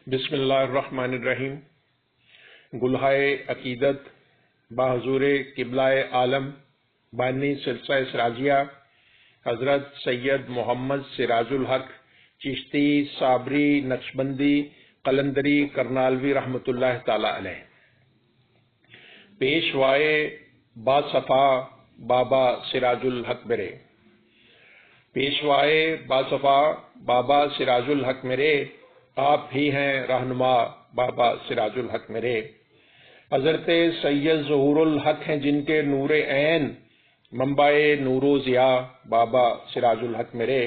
بسم اللہ الرحمن الرحیم۔ گلہائے عقیدت بحضور قبلہ عالم بانی سلسلہ سراجیہ حضرت سید محمد سراج الحق چشتی صابری نقشبندی قلندری کرنالوی رحمۃ اللہ تعالی علیہ، پیشوائے باصفا بابا سراج الحق میرے، پیشوائے باصفا بابا سراج الحق میرے، آپ ہی ہیں رہنما بابا سراج الحق میرے۔ حضرت سید ظہور الحق ہیں جن کے نور عین منبع نور و ضیاء بابا سراج الحق میرے۔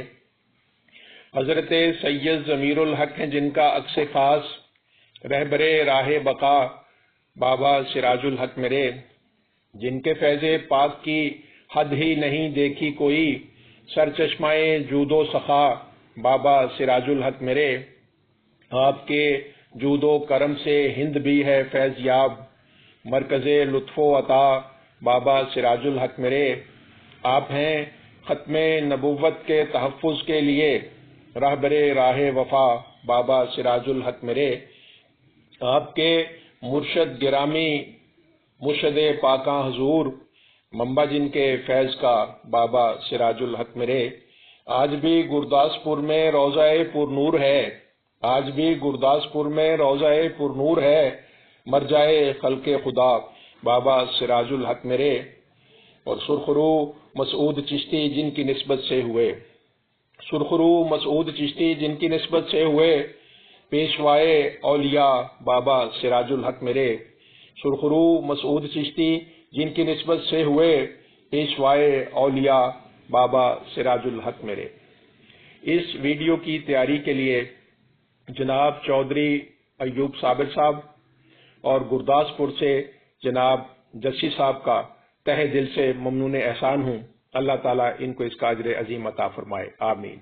حضرت سید ضمیر الحق ہیں جن کا عکس خاص رہبر راہ بقا بابا سراج الحق میرے، جن کے فیض پاک کی حد ہی نہیں دیکھی کوئی، سر چشمائے جود و سخا بابا سراج الحق میرے۔ آپ کے جود و کرم سے ہند بھی ہے فیض یاب، مرکز لطف و عطا بابا سراج الحق میرے۔ آپ ہیں ختم نبوت کے تحفظ کے لیے رہبر راہ وفا بابا سراج الحق میرے۔ آپ کے مرشد گرامی مرشد پاکاں حضور منبع جن کے فیض کا بابا سراج الحق میرے۔ آج بھی گرداسپور میں روضہ پر نور ہے، آج بھی گرداسپور میں روضہ پر نور ہے، مرجائے خلق خدا بابا سراج الحق میرے۔ اور سرخرو مسعود چشتی جن کی نسبت سے ہوئے، سرخرو مسعود چشتی جن کی نسبت سے ہوئے، پیشوائے اولیاء بابا سراج الحق میرے۔ سرخرو مسعود چشتی جن کی نسبت سے ہوئے، پیشوائے اولیاء بابا سراج الحق میرے۔ اس ویڈیو کی تیاری کے لیے جناب چودھری ایوب صابر صاحب اور گرداسپور سے جناب جسی صاحب کا تہ دل سے ممنون احسان ہوں۔ اللہ تعالیٰ ان کو اس کا اجر عظیم عطا فرمائے، آمین۔